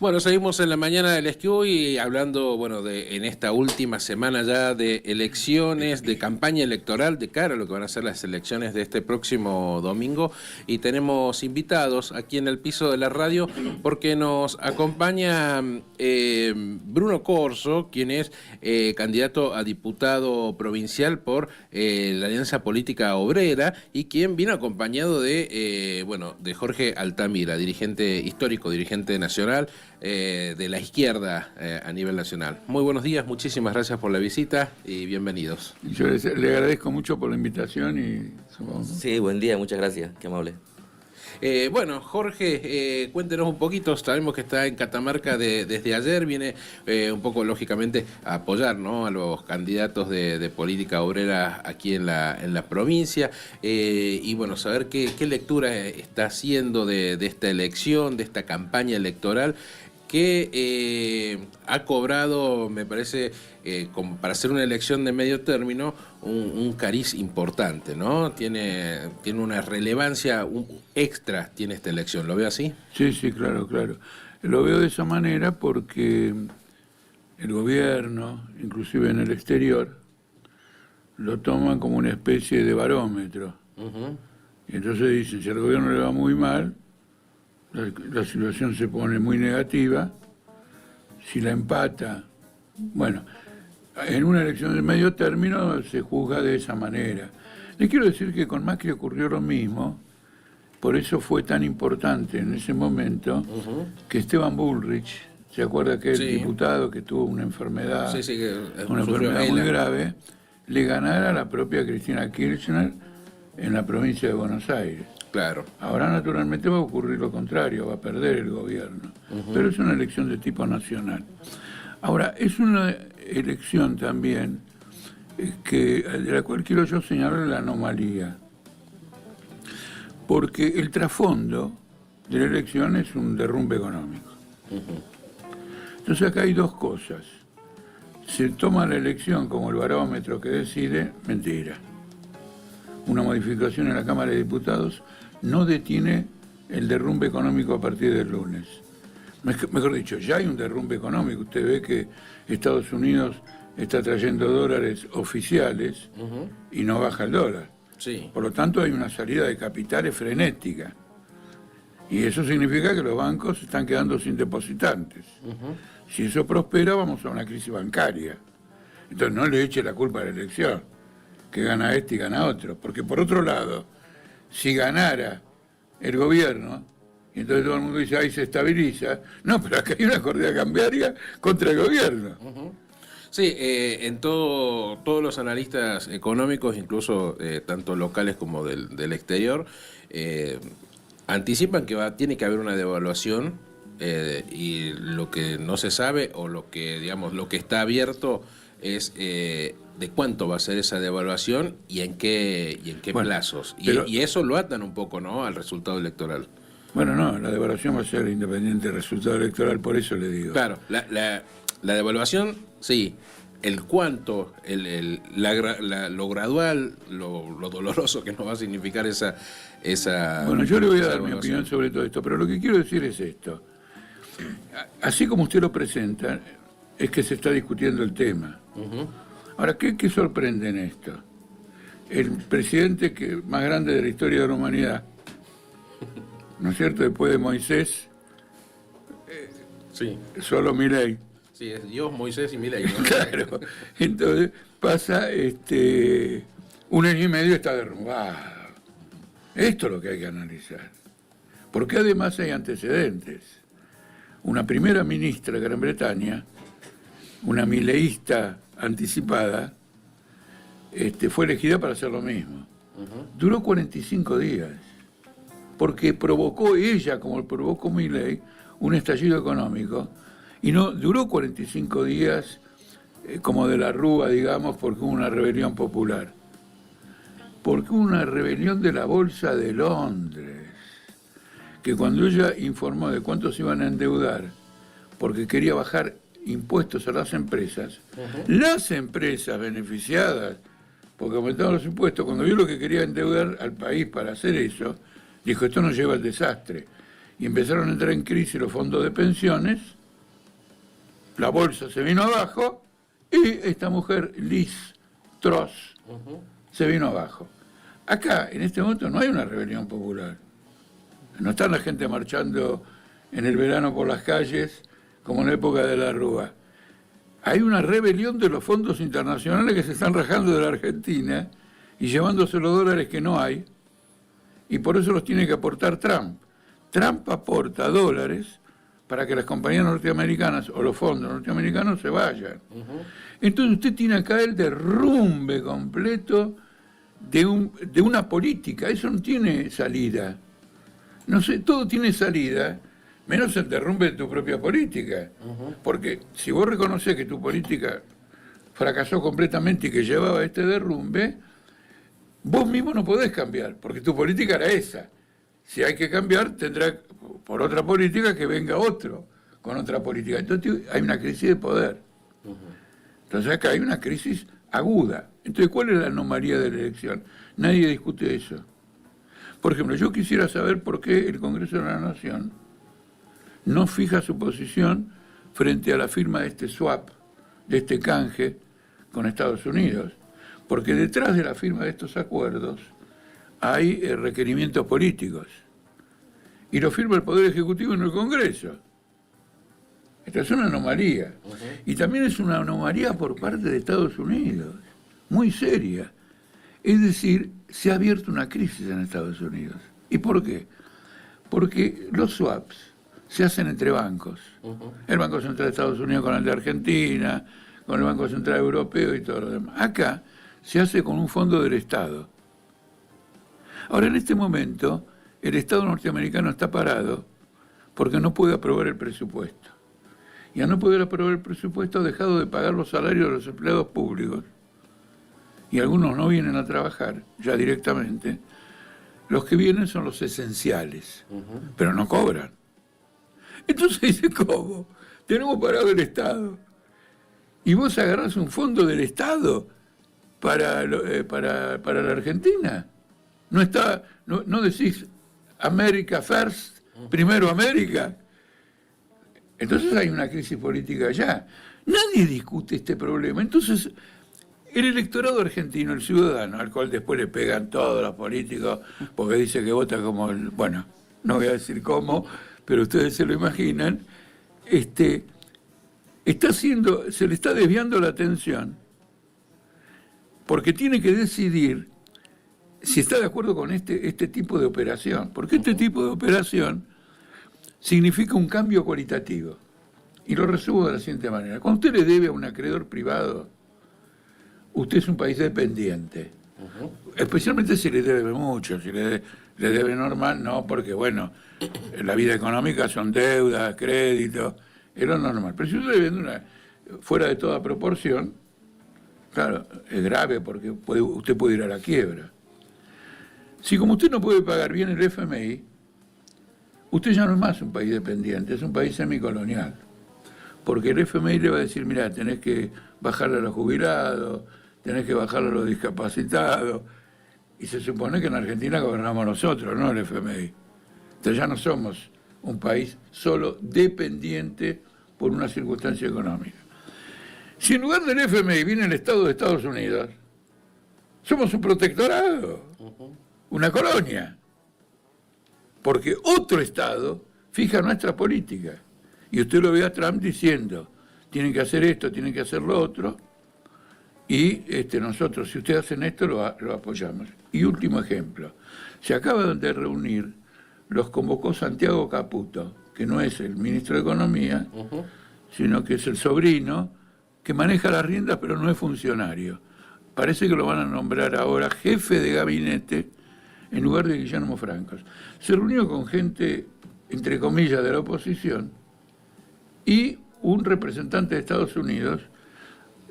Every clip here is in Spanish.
Bueno, seguimos en la mañana del Esquú y hablando, bueno, en esta última semana ya de elecciones, de campaña electoral, de cara a lo que van a ser las elecciones de este próximo domingo. Y tenemos invitados aquí en el piso de la radio porque nos acompaña Bruno Corso, quien es candidato a diputado provincial por la Alianza Política Obrera y quien vino acompañado de Jorge Altamira, dirigente histórico, dirigente nacional, de la izquierda a nivel nacional. Muy buenos días, muchísimas gracias por la visita y bienvenidos. Yo le agradezco mucho por la invitación y supongo... Sí, buen día, muchas gracias, qué amable. Jorge, cuéntenos un poquito, sabemos que está en Catamarca desde ayer, viene un poco lógicamente a apoyar, ¿no?, a los candidatos de política obrera aquí en la provincia, y bueno, saber qué lectura está haciendo de esta elección, de esta campaña electoral, que ha cobrado, me parece, como para hacer una elección de medio término, un cariz importante, ¿no? Tiene una relevancia extra, tiene esta elección. ¿Lo veo así? Sí, claro. Lo veo de esa manera porque el gobierno, inclusive en el exterior, lo toman como una especie de barómetro. Y entonces dicen, si al gobierno le va muy mal, la situación se pone muy negativa. Si la empata, bueno, en una elección de medio término se juzga de esa manera. Le quiero decir que con Macri ocurrió lo mismo, por eso fue tan importante en ese momento que Esteban Bullrich, ¿se acuerda que el diputado que tuvo una enfermedad, una enfermedad muy grave, le ganara a la propia Cristina Kirchner en la provincia de Buenos Aires? Claro. Ahora naturalmente va a ocurrir lo contrario, va a perder el gobierno. Pero es una elección de tipo nacional. Ahora, es una elección también de la cual quiero yo señalar la anomalía. Porque el trasfondo de la elección es un derrumbe económico. Entonces acá hay dos cosas. Se toma la elección como el barómetro que decide, mentira. Una modificación en la Cámara de Diputados no detiene el derrumbe económico a partir del lunes. Mejor dicho, ya hay un derrumbe económico. Usted ve que Estados Unidos está trayendo dólares oficiales y no baja el dólar. Sí. Por lo tanto, hay una salida de capitales frenética. Y eso significa que los bancos se están quedando sin depositantes. Si eso prospera, vamos a una crisis bancaria. Entonces, no le eche la culpa a la elección, que gana este y gana otro. Porque por otro lado, si ganara el gobierno, y entonces todo el mundo dice, ahí se estabiliza, no, pero acá hay una corrida cambiaria contra el gobierno. Sí, en todos los analistas económicos, incluso tanto locales como del exterior, anticipan que tiene que haber una devaluación, y lo que no se sabe, o lo que está abierto es de cuánto va a ser esa devaluación y en qué plazos. Y eso lo atan un poco, ¿no?, al resultado electoral. Bueno, no, la devaluación va a ser independiente del resultado electoral, por eso le digo. Claro, la devaluación, sí. El cuánto, lo gradual, lo doloroso que nos va a significar esa... Bueno, yo le voy a dar mi opinión sobre todo esto, pero lo que quiero decir es esto. Así como usted lo presenta, es que se está discutiendo el tema. Ahora, ¿qué sorprende en esto? El presidente más grande de la historia de la humanidad, ¿no es cierto?, después de Moisés, solo Milei. Sí, es Dios, Moisés y Milei, ¿no? Claro, entonces pasa, 1 año y medio está derrumbado. Esto es lo que hay que analizar. Porque además hay antecedentes. Una primera ministra de Gran Bretaña, una mileísta anticipada, fue elegida para hacer lo mismo. Duró 45 días, porque provocó ella, como provocó Milei, un estallido económico, y no duró 45 días como de la Rúa, digamos, porque hubo una rebelión popular. Porque hubo una rebelión de la Bolsa de Londres, que cuando ella informó de cuánto se iban a endeudar, porque quería bajar impuestos a las empresas beneficiadas, porque aumentaban los impuestos, cuando vio lo que quería endeudar al país para hacer eso, dijo, esto nos lleva al desastre. y empezaron a entrar en crisis los fondos de pensiones, la bolsa se vino abajo y esta mujer, Liz Truss, se vino abajo. Acá, en este momento, no hay una rebelión popular. No está la gente marchando en el verano por las calles como en la época de la Rúa. Hay una rebelión de los fondos internacionales que se están rajando de la Argentina y llevándose los dólares que no hay, y por eso los tiene que aportar Trump. Trump aporta dólares para que las compañías norteamericanas o los fondos norteamericanos se vayan. Entonces usted tiene acá el derrumbe completo de una política. Eso no tiene salida. No sé, todo tiene salida, menos el derrumbe de tu propia política. Porque si vos reconoces que tu política fracasó completamente y que llevaba a este derrumbe, vos mismo no podés cambiar, porque tu política era esa. Si hay que cambiar, tendrá por otra política que venga otro con otra política. Entonces hay una crisis de poder. Entonces acá hay una crisis aguda. Entonces, ¿cuál es la anomalía de la elección? Nadie discute eso. Por ejemplo, yo quisiera saber por qué el Congreso de la Nación no fija su posición frente a la firma de este swap, de este canje con Estados Unidos. Porque detrás de la firma de estos acuerdos hay requerimientos políticos. Y lo firma el Poder Ejecutivo en el Congreso. Esta es una anomalía. Y también es una anomalía por parte de Estados Unidos, muy seria. Es decir, se ha abierto una crisis en Estados Unidos. ¿Y por qué? Porque los swaps se hacen entre bancos. El Banco Central de Estados Unidos con el de Argentina, con el Banco Central Europeo y todo lo demás. Acá se hace con un fondo del Estado. Ahora, en este momento, el Estado norteamericano está parado porque no puede aprobar el presupuesto. Y al no poder aprobar el presupuesto ha dejado de pagar los salarios de los empleados públicos. Y algunos no vienen a trabajar ya directamente. Los que vienen son los esenciales, pero no cobran. Entonces dice, ¿cómo? Tenemos parado el Estado. Y vos agarrás un fondo del Estado para la Argentina. No decís America First, primero América. Entonces hay una crisis política allá. Nadie discute este problema. Entonces, el electorado argentino, el ciudadano, al cual después le pegan todos los políticos, porque dice que vota como el... Bueno, no voy a decir cómo, pero ustedes se lo imaginan, se le está desviando la atención, porque tiene que decidir si está de acuerdo con este tipo de operación. Porque este tipo de operación significa un cambio cualitativo. Y lo resumo de la siguiente manera. Cuando usted le debe a un acreedor privado, usted es un país dependiente. Especialmente si le debe mucho. Si le debe normal, no, porque bueno, la vida económica son deudas, créditos, es lo normal. Pero si usted le vende fuera de toda proporción, claro, es grave porque usted puede ir a la quiebra. Si como usted no puede pagar bien el FMI, usted ya no es más un país dependiente, es un país semicolonial. Porque el FMI le va a decir, mira, tenés que bajarle a los jubilados, tenés que bajarle a los discapacitados. Y se supone que en Argentina gobernamos nosotros, no el FMI. Entonces ya no somos un país solo dependiente por una circunstancia económica. Si en lugar del FMI viene el Estado de Estados Unidos, somos un protectorado, una colonia. Porque otro Estado fija nuestra política. Y usted lo ve a Trump diciendo, tienen que hacer esto, tienen que hacer lo otro, y nosotros, si ustedes hacen esto, lo apoyamos. Y último ejemplo, se acaban de reunir, los convocó Santiago Caputo, que no es el ministro de Economía, sino que es el sobrino, que maneja las riendas, pero no es funcionario. Parece que lo van a nombrar ahora jefe de gabinete, en lugar de Guillermo Francos. Se reunió con gente, entre comillas, de la oposición y un representante de Estados Unidos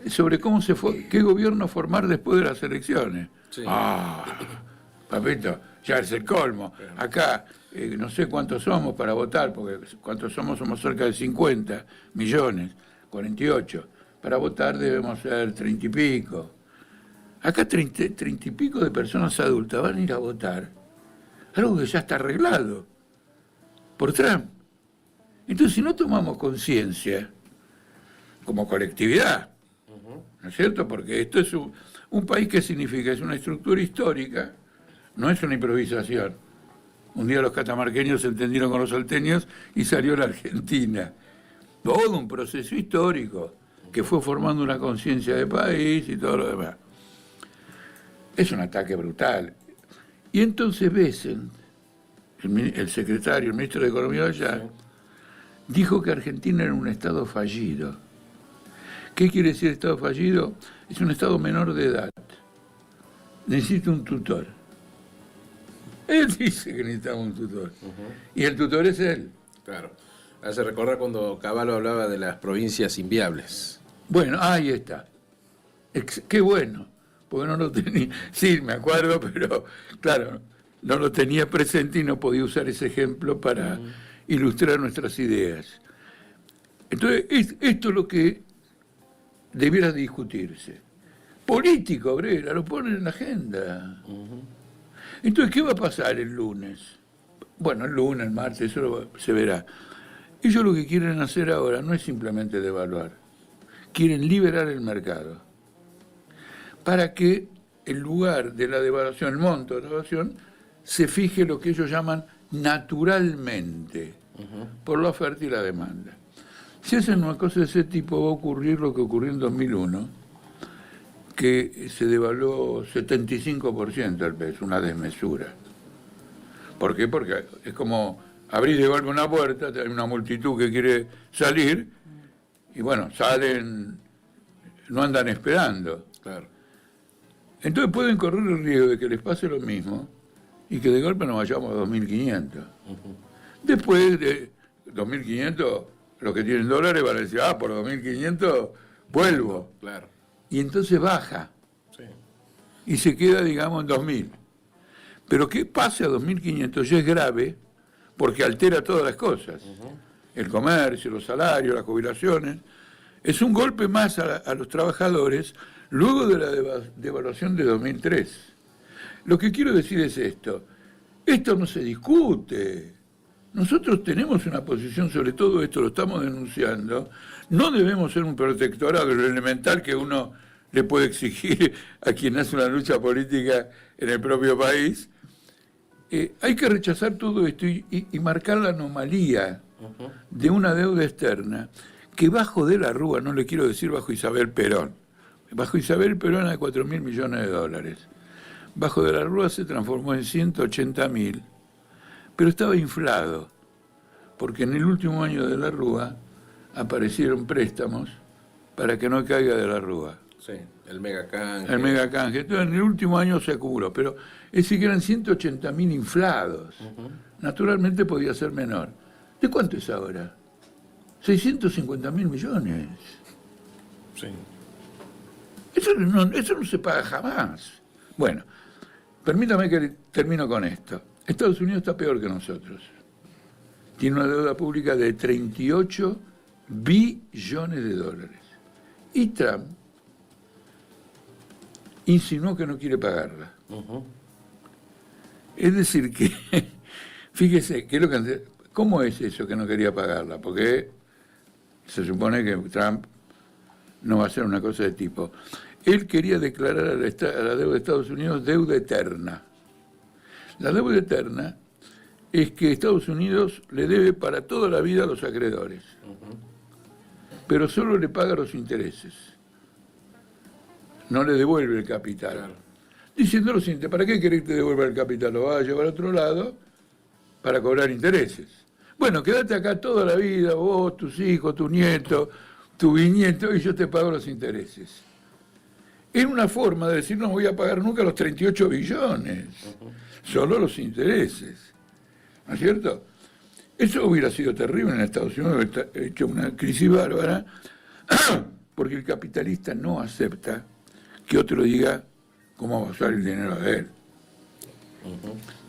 sobre qué gobierno formar después de las elecciones. Sí. Papito, ya es el colmo. Acá no sé cuántos somos para votar, porque cuántos somos cerca de 50 millones, 48. Para votar debemos ser 30 y pico. Acá 30 y pico de personas adultas van a ir a votar. Algo que ya está arreglado. por Trump. Entonces, si no tomamos conciencia como colectividad, ¿no es cierto? Porque esto es un país que significa, es una estructura histórica, no es una improvisación. Un día los catamarqueños se entendieron con los salteños y salió la Argentina. Todo un proceso histórico que fue formando una conciencia de país y todo lo demás. Es un ataque brutal. Y entonces Bessent, el secretario, el ministro de Economía de allá, dijo que Argentina era un estado fallido. ¿Qué quiere decir estado fallido? Es un estado menor de edad. Necesita un tutor. Él dice que necesitamos un tutor. Y el tutor es él. Claro. Hace recordar cuando Cavallo hablaba de las provincias inviables. Bueno, ahí está. Qué bueno. Porque no lo tenía. Sí, me acuerdo, pero claro, no lo tenía presente y no podía usar ese ejemplo para ilustrar nuestras ideas. Entonces, esto es lo que debiera discutirse. Político, Obrera, lo ponen en la agenda. Entonces, ¿qué va a pasar el lunes? Bueno, el lunes, el martes, eso se verá. Ellos lo que quieren hacer ahora no es simplemente devaluar, quieren liberar el mercado para que en lugar de la devaluación, el monto de la devaluación, se fije lo que ellos llaman naturalmente, por la oferta y la demanda. Si hacen una cosa de ese tipo, va a ocurrir lo que ocurrió en 2001, que se devaluó 75% el peso, una desmesura. ¿Por qué? Porque es como abrir de golpe una puerta, hay una multitud que quiere salir, y bueno, salen, no andan esperando. Claro. Entonces pueden correr el riesgo de que les pase lo mismo y que de golpe nos vayamos a 2.500. Después de 2.500, los que tienen dólares van a decir, por 2.500 vuelvo. Claro. Y entonces baja. Sí. Y se queda, digamos, en 2.000. Pero que pase a 2.500 ya es grave porque altera todas las cosas. El comercio, los salarios, las jubilaciones. Es un golpe más a los trabajadores luego de la devaluación de 2003. Lo que quiero decir es esto no se discute. Nosotros tenemos una posición sobre todo esto, lo estamos denunciando. No debemos ser un protectorado de lo elemental que uno le puede exigir a quien hace una lucha política en el propio país. Hay que rechazar todo esto y marcar la anomalía de una deuda externa que bajo de la Rúa, no le quiero decir bajo Isabel Perón, bajo Isabel Perón era 4.000 millones de dólares. Bajo de la Rúa se transformó en 180.000, pero estaba inflado, porque en el último año de la Rúa aparecieron préstamos para que no caiga de la Rúa. Sí, el megacanje. El megacanje. Entonces en el último año se acumuló, pero es decir que eran 180.000 inflados. Naturalmente podía ser menor. ¿De cuánto es ahora? 650.000 millones. Sí. Eso no se paga jamás. Bueno, permítame que termino con esto. Estados Unidos está peor que nosotros. Tiene una deuda pública de 38 billones de dólares. Y Trump insinuó que no quiere pagarla. Es decir que, fíjese, ¿cómo es eso que no quería pagarla? Porque se supone que Trump no va a hacer una cosa de tipo. Él quería declarar a la deuda de Estados Unidos deuda eterna. La deuda eterna es que Estados Unidos le debe para toda la vida a los acreedores, pero solo le paga los intereses. No le devuelve el capital. Claro. Diciendo lo siguiente, ¿para qué querés que te devuelva el capital? Lo vas a llevar a otro lado para cobrar intereses. Bueno, quédate acá toda la vida, vos, tus hijos, tu nieto, tu bisnieto, y yo te pago los intereses. Es una forma de decir, no voy a pagar nunca los 38 billones, solo los intereses. ¿No es cierto? Eso hubiera sido terrible en Estados Unidos, hubiera hecho una crisis bárbara, porque el capitalista no acepta que otro diga cómo va a usar el dinero de él.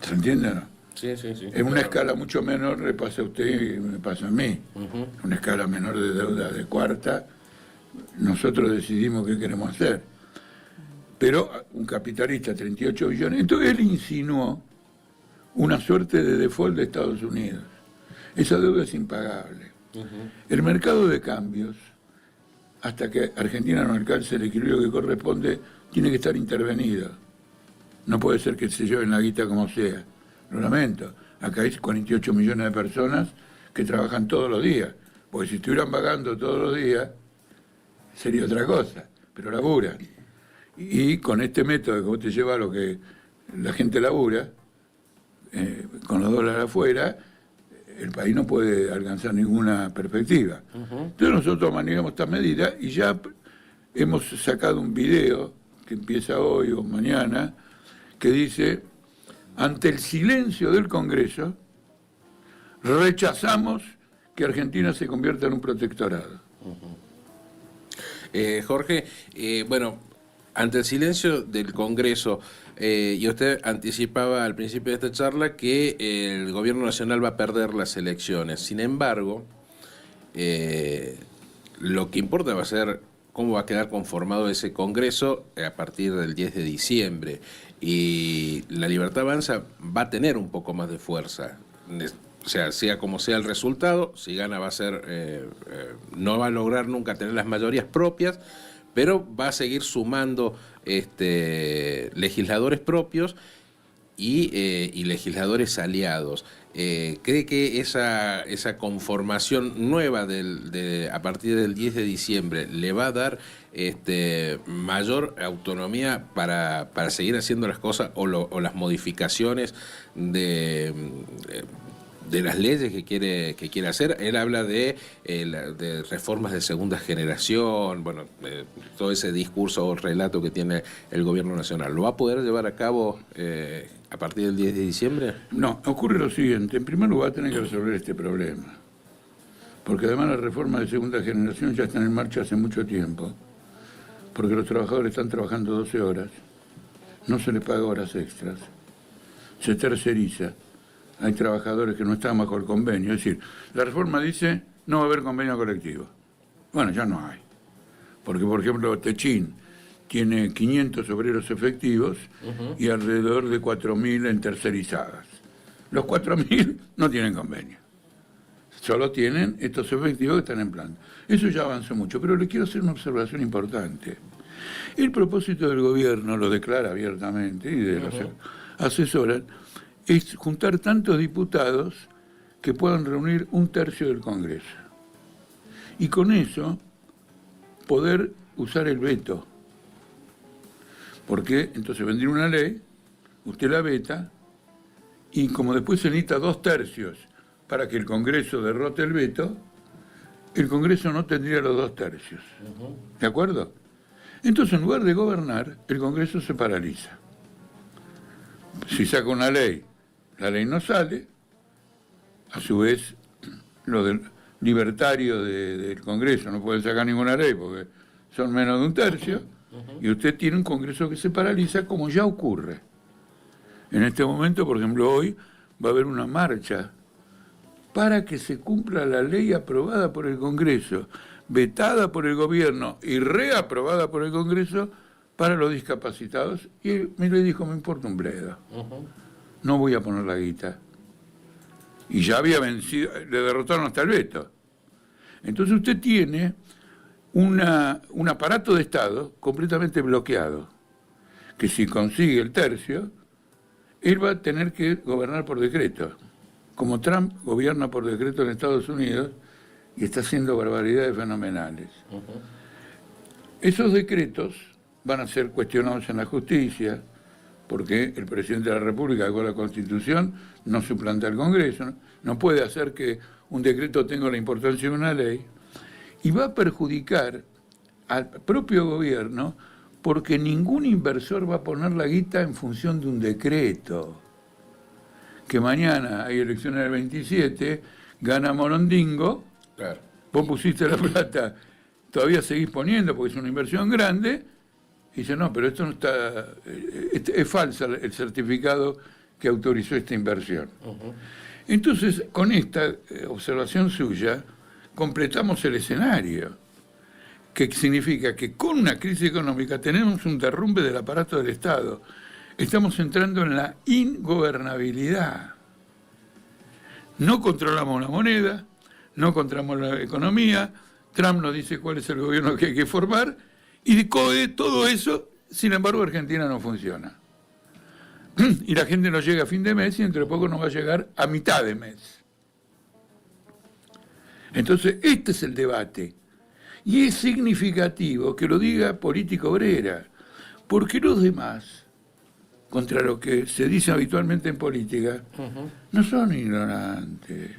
¿Se entiende o no? Sí, sí, sí. En una escala mucho menor le pasa a usted y me pasa a mí. Una escala menor de deuda de cuarta, nosotros decidimos qué queremos hacer. Pero un capitalista, 38 billones, entonces él insinuó una suerte de default de Estados Unidos. Esa deuda es impagable. El mercado de cambios, hasta que Argentina no alcance el equilibrio que corresponde, tiene que estar intervenido. No puede ser que se lleven la guita como sea. Lo lamento. Acá hay 48 millones de personas que trabajan todos los días. Porque si estuvieran pagando todos los días, sería otra cosa. Pero laburan. Y con este método que vos te llevas lo que la gente labura, con los dólares afuera, el país no puede alcanzar ninguna perspectiva. Entonces nosotros manejamos esta medida y ya hemos sacado un video que empieza hoy o mañana que dice: ante el silencio del Congreso, rechazamos que Argentina se convierta en un protectorado. Jorge, bueno, ante el silencio del Congreso, y usted anticipaba al principio de esta charla que el gobierno nacional va a perder las elecciones. Sin embargo, lo que importa va a ser cómo va a quedar conformado ese Congreso a partir del 10 de diciembre. Y la Libertad Avanza va a tener un poco más de fuerza. O sea como sea el resultado, si gana va a ser, no va a lograr nunca tener las mayorías propias, pero va a seguir sumando legisladores propios y legisladores aliados. ¿Cree que esa conformación nueva a partir del 10 de diciembre le va a dar mayor autonomía para seguir haciendo las cosas o las modificaciones de las leyes que quiere hacer? Él habla de reformas de segunda generación, bueno, todo ese discurso o relato que tiene el gobierno nacional. ¿Lo va a poder llevar a cabo a partir del 10 de diciembre? No, ocurre lo siguiente. En primer lugar, tiene que resolver este problema. Porque además las reformas de segunda generación ya están en marcha hace mucho tiempo. Porque los trabajadores están trabajando 12 horas, no se les paga horas extras, se terceriza. Hay trabajadores que no están bajo el convenio. Es decir, la reforma dice no va a haber convenio colectivo. Bueno, ya no hay. Porque, por ejemplo, Techín tiene 500 obreros efectivos y alrededor de 4.000 en tercerizadas. Los 4.000 no tienen convenio. Solo tienen estos efectivos que están en planta. Eso ya avanzó mucho, pero le quiero hacer una observación importante. El propósito del gobierno, lo declara abiertamente, y de los asesoras, es juntar tantos diputados que puedan reunir 1/3 del Congreso. Y con eso poder usar el veto. Porque entonces vendría una ley, usted la veta, y como después se necesita 2/3 para que el Congreso derrote el veto, el Congreso no tendría los 2/3. ¿De acuerdo? Entonces, en lugar de gobernar, el Congreso se paraliza. Si saca una ley, la ley no sale. A su vez, los del libertarios del Congreso no pueden sacar ninguna ley porque son menos de 1/3, y usted tiene un Congreso que se paraliza, como ya ocurre. En este momento, por ejemplo, hoy va a haber una marcha para que se cumpla la ley aprobada por el Congreso, vetada por el gobierno y reaprobada por el Congreso para los discapacitados. Y le dijo, me importa un bledo. No voy a poner la guita. Y ya había vencido, le derrotaron hasta el veto. Entonces usted tiene un aparato de Estado completamente bloqueado, que si consigue el tercio, él va a tener que gobernar por decreto. Como Trump gobierna por decreto en Estados Unidos y está haciendo barbaridades fenomenales. Esos decretos van a ser cuestionados en la justicia, porque el presidente de la República, con la Constitución, no suplanta al Congreso, no puede hacer que un decreto tenga la importancia de una ley, y va a perjudicar al propio gobierno, porque ningún inversor va a poner la guita en función de un decreto. Que mañana hay elecciones del 27, gana Morondingo, claro. Vos pusiste la plata, todavía seguís poniendo porque es una inversión grande, y dice, no, pero esto no está, es falsa el certificado que autorizó esta inversión. Entonces, con esta observación suya, completamos el escenario, que significa que con una crisis económica tenemos un derrumbe del aparato del Estado. Estamos entrando en la ingobernabilidad. No controlamos la moneda, no controlamos la economía, Trump nos dice cuál es el gobierno que hay que formar, y de todo eso, sin embargo, Argentina no funciona. Y la gente no llega a fin de mes y entre poco no va a llegar a mitad de mes. Entonces, este es el debate. Y es significativo que lo diga Política Obrera, porque los demás, contra lo que se dice habitualmente en política, no son ignorantes.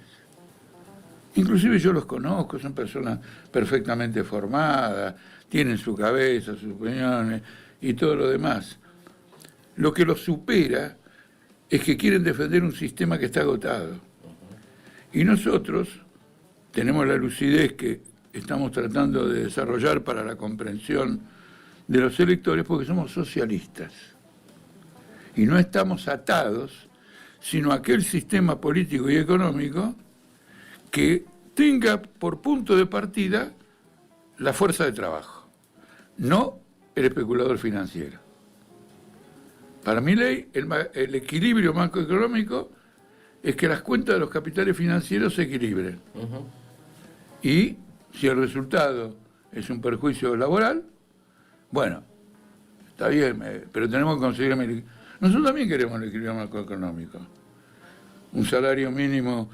Inclusive yo los conozco, son personas perfectamente formadas, tienen su cabeza, sus opiniones y todo lo demás. Lo que los supera es que quieren defender un sistema que está agotado. Y nosotros tenemos la lucidez que estamos tratando de desarrollar para la comprensión de los electores porque somos socialistas. Y no estamos atados sino a aquel sistema político y económico que tenga por punto de partida la fuerza de trabajo, no el especulador financiero. Para mi ley, el equilibrio macroeconómico es que las cuentas de los capitales financieros se equilibren. Y si el resultado es un perjuicio laboral, bueno, está bien, pero tenemos que conseguir... Nosotros también queremos el equilibrio macroeconómico. Un salario mínimo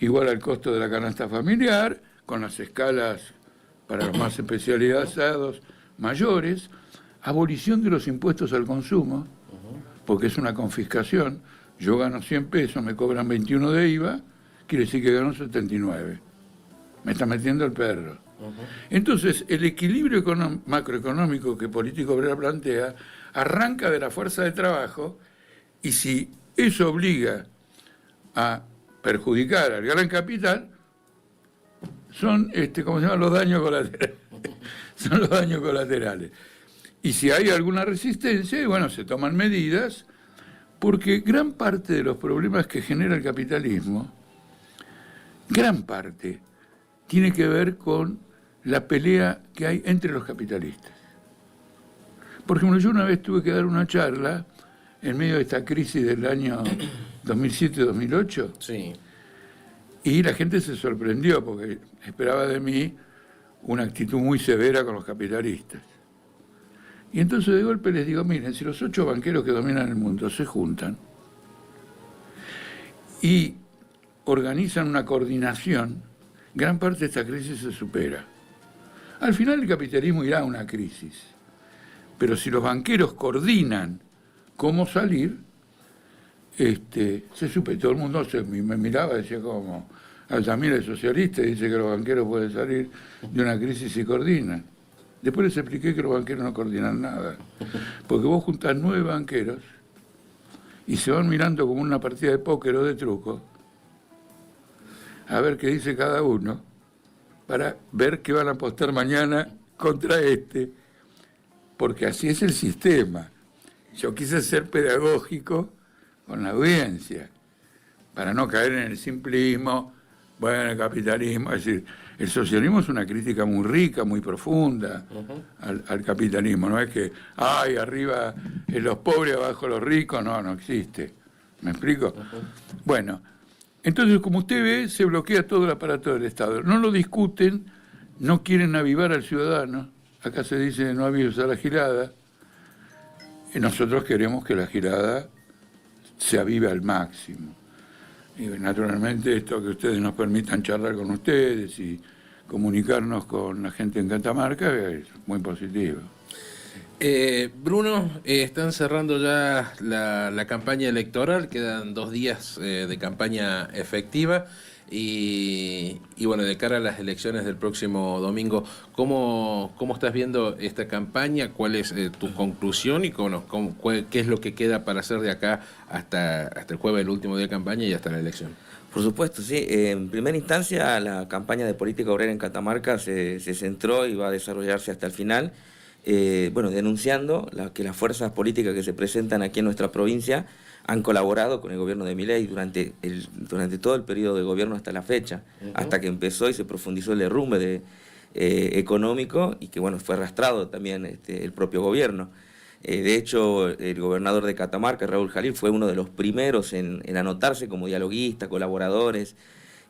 igual al costo de la canasta familiar, con las escalas para los más especializados mayores, abolición de los impuestos al consumo, porque es una confiscación. Yo gano 100 pesos, me cobran 21 de IVA, quiere decir que gano 79. Me está metiendo el perro. Entonces, el equilibrio macroeconómico que Política Obrera plantea arranca de la fuerza de trabajo, y si eso obliga a perjudicar al gran capital, son ¿cómo se llama? Los daños colaterales. Son los daños colaterales. Y si hay alguna resistencia, bueno, se toman medidas, porque gran parte de los problemas que genera el capitalismo, gran parte, tiene que ver con la pelea que hay entre los capitalistas. Por ejemplo, yo una vez tuve que dar una charla en medio de esta crisis del año 2007-2008, Sí. y la gente se sorprendió porque esperaba de mí una actitud muy severa con los capitalistas. Y entonces de golpe les digo, miren, si los 8 banqueros que dominan el mundo se juntan y organizan una coordinación, gran parte de esta crisis se supera. Al final el capitalismo irá a una crisis, pero si los banqueros coordinan cómo salir, se supera. Todo el mundo me miraba y decía, ¿cómo? Altamira es socialista y dice que los banqueros pueden salir de una crisis si coordinan. Después les expliqué que los banqueros no coordinan nada, porque vos juntás 9 banqueros y se van mirando como una partida de póker o de truco, a ver qué dice cada uno, para ver qué van a apostar mañana contra porque así es el sistema. Yo quise ser pedagógico con la audiencia, para no caer en el simplismo, bueno, el capitalismo, es decir, el socialismo es una crítica muy rica, muy profunda al capitalismo, no es que, ay, arriba los pobres, abajo los ricos, no existe. ¿Me explico? Bueno, entonces, como usted ve, se bloquea todo el aparato del Estado. No lo discuten, no quieren avivar al ciudadano. Acá se dice no avives a la gilada. Y nosotros queremos que la gilada se avive al máximo. Y naturalmente esto que ustedes nos permitan charlar con ustedes y comunicarnos con la gente en Catamarca es muy positivo. Bruno, están cerrando ya la campaña electoral, quedan 2 días de campaña efectiva y bueno, de cara a las elecciones del próximo domingo, ¿cómo estás viendo esta campaña? ¿Cuál es tu conclusión y qué es lo que queda para hacer de acá hasta el jueves, el último día de campaña y hasta la elección? Por supuesto, sí. En primera instancia, la campaña de Política Obrera en Catamarca se centró y va a desarrollarse hasta el final, denunciando que las fuerzas políticas que se presentan aquí en nuestra provincia han colaborado con el gobierno de Milei durante todo el periodo de gobierno hasta la fecha, hasta que empezó y se profundizó el derrumbe económico y que bueno, fue arrastrado también el propio gobierno. De hecho, el gobernador de Catamarca, Raúl Jalil, fue uno de los primeros en anotarse como dialoguista, colaboradores,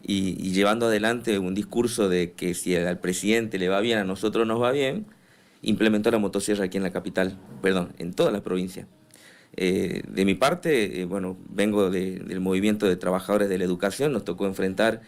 y llevando adelante un discurso de que si al presidente le va bien, a nosotros nos va bien, implementó la motosierra aquí en la capital, perdón, en toda la provincia. De mi parte, bueno, vengo del movimiento de trabajadores de la educación, nos tocó enfrentar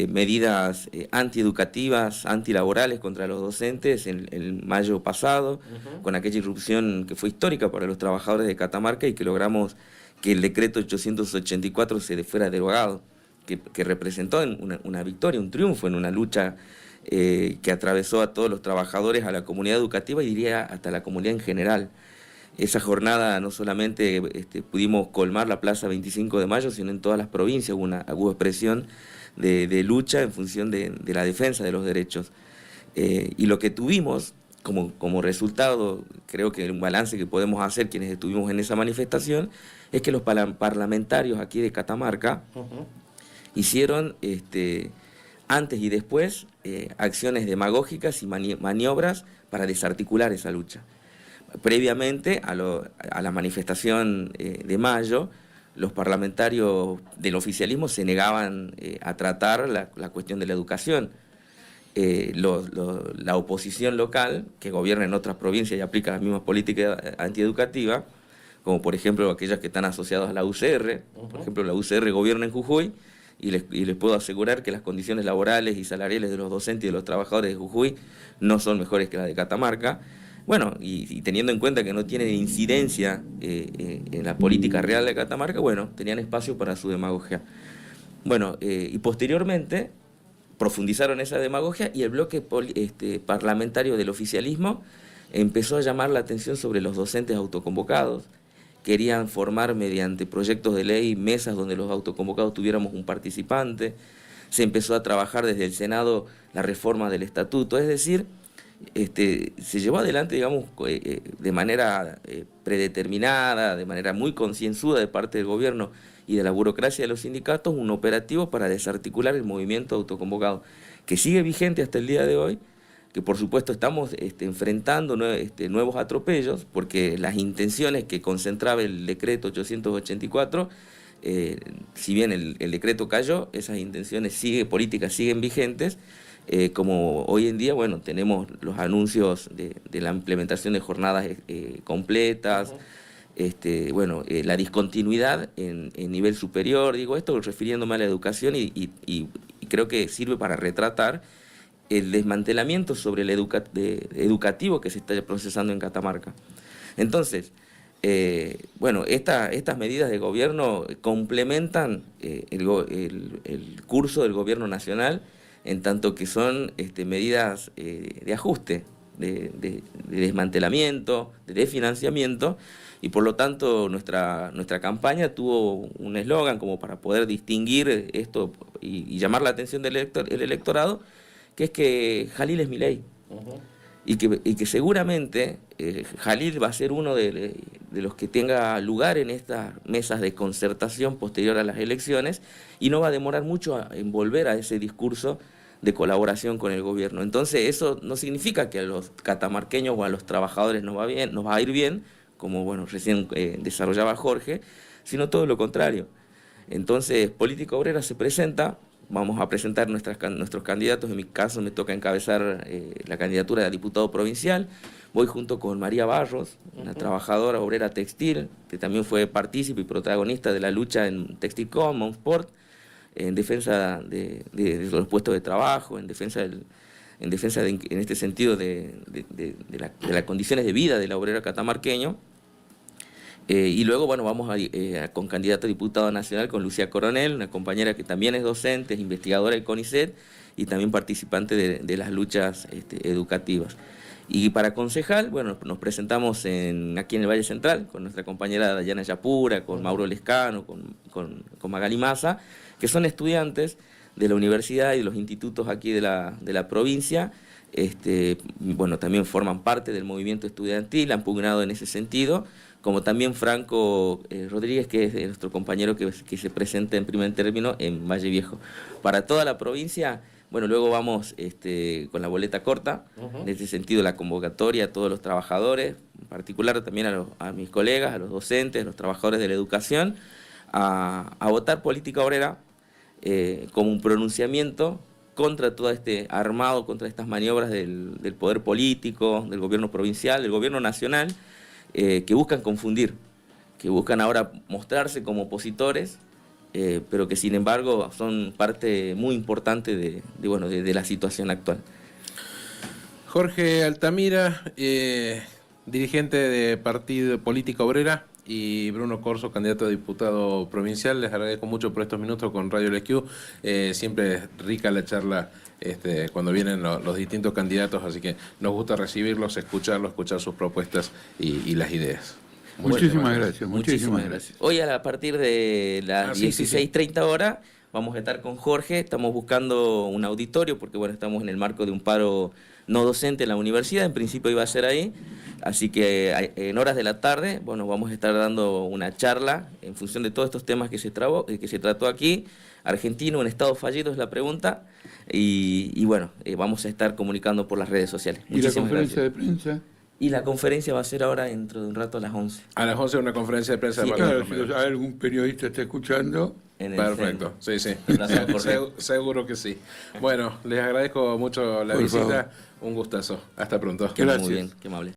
medidas antieducativas, antilaborales contra los docentes en mayo pasado, con aquella irrupción que fue histórica para los trabajadores de Catamarca y que logramos que el decreto 884 se fuera derogado, que representó una victoria, un triunfo en una lucha que atravesó a todos los trabajadores, a la comunidad educativa y diría hasta la comunidad en general. Esa jornada no solamente pudimos colmar la plaza 25 de mayo, sino en todas las provincias hubo expresión de lucha en función de la defensa de los derechos. Y lo que tuvimos como resultado, creo que un balance que podemos hacer quienes estuvimos en esa manifestación, es que los parlamentarios aquí de Catamarca hicieron antes y después acciones demagógicas y maniobras para desarticular esa lucha. Previamente a la manifestación de mayo, los parlamentarios del oficialismo se negaban a tratar la cuestión de la educación. La oposición local, que gobierna en otras provincias y aplica las mismas políticas antieducativas, como por ejemplo aquellas que están asociadas a la UCR, por ejemplo la UCR gobierna en Jujuy, y les puedo asegurar que las condiciones laborales y salariales de los docentes y de los trabajadores de Jujuy no son mejores que las de Catamarca. Bueno, y teniendo en cuenta que no tienen incidencia en la política real de Catamarca, bueno, tenían espacio para su demagogia. Bueno, y posteriormente profundizaron esa demagogia y el bloque parlamentario del oficialismo empezó a llamar la atención sobre los docentes autoconvocados. Querían formar mediante proyectos de ley mesas donde los autoconvocados tuviéramos un participante. Se empezó a trabajar desde el Senado la reforma del estatuto, es decir, se llevó adelante, digamos, de manera predeterminada, de manera muy concienzuda de parte del gobierno y de la burocracia de los sindicatos, un operativo para desarticular el movimiento autoconvocado, que sigue vigente hasta el día de hoy, que por supuesto estamos enfrentando nuevos atropellos, porque las intenciones que concentraba el decreto 884, si bien el decreto cayó, esas intenciones políticas siguen vigentes. Como hoy en día, bueno, tenemos los anuncios de la implementación de jornadas completas, bueno, la discontinuidad en nivel superior, digo esto refiriéndome a la educación y creo que sirve para retratar el desmantelamiento sobre el educativo que se está procesando en Catamarca. Entonces, bueno, estas medidas de gobierno complementan el curso del gobierno nacional, en tanto que son medidas de ajuste, de desmantelamiento, de desfinanciamiento, y por lo tanto nuestra campaña tuvo un eslogan como para poder distinguir esto y llamar la atención del electorado, que es que Jalil es mi ley. Y que seguramente Jalil va a ser uno de los que tenga lugar en estas mesas de concertación posterior a las elecciones, y no va a demorar mucho en volver a ese discurso de colaboración con el gobierno. Entonces eso no significa que a los catamarqueños o a los trabajadores nos va a ir bien, como bueno, recién desarrollaba Jorge, sino todo lo contrario. Entonces Política Obrera se presenta, vamos a presentar nuestros candidatos. En mi caso me toca encabezar la candidatura de diputado provincial. Voy junto con María Barros, una trabajadora obrera textil, que también fue partícipe y protagonista de la lucha en Textilcom, Monsport, en defensa de los puestos de trabajo, en defensa en este sentido de las condiciones de vida del obrero catamarqueño. Y luego, bueno, vamos con candidato a diputado nacional con Lucía Coronel, una compañera que también es docente, es investigadora del CONICET y también participante de las luchas educativas. Y para concejal, bueno, nos presentamos aquí en el Valle Central con nuestra compañera Dayana Yapura, con Mauro Lescano, con Magali Massa, que son estudiantes de la universidad y de los institutos aquí de la provincia. Bueno, también forman parte del movimiento estudiantil, han pugnado en ese sentido, como también Franco Rodríguez, que es nuestro compañero que se presenta en primer término en Valle Viejo. Para toda la provincia, bueno, luego vamos con la boleta corta, en ese sentido la convocatoria a todos los trabajadores, particular también a mis colegas, a los docentes, a los trabajadores de la educación, a votar política obrera como un pronunciamiento contra todo este armado, contra estas maniobras del poder político, del gobierno provincial, del gobierno nacional, que buscan confundir, que buscan ahora mostrarse como opositores, pero que sin embargo son parte muy importante de la situación actual. Jorge Altamira, dirigente de Partido Política Obrera, y Bruno Corso, candidato a diputado provincial. Les agradezco mucho por estos minutos con Radio LQ. Siempre es rica la charla cuando vienen los distintos candidatos, así que nos gusta recibirlos, escuchar sus propuestas y las ideas. Muchísimas gracias. Muchísimas gracias. Hoy a partir de las 16:30 horas vamos a estar con Jorge. Estamos buscando un auditorio porque bueno, estamos en el marco de un paro no docente en la universidad. En principio iba a ser ahí. Así que en horas de la tarde, bueno, vamos a estar dando una charla en función de todos estos temas que se trató aquí. Argentina, un estado fallido es la pregunta. Y bueno, vamos a estar comunicando por las redes sociales. ¿Y la conferencia de prensa? Y la conferencia va a ser ahora dentro de un rato a las 11. A las 11 una conferencia de prensa. Sí, claro, si algún periodista está escuchando. Perfecto, sí. Gracias, Seguro que sí. Bueno, les agradezco mucho la visita. Un gustazo. Hasta pronto. Gracias. Muy bien, qué amable.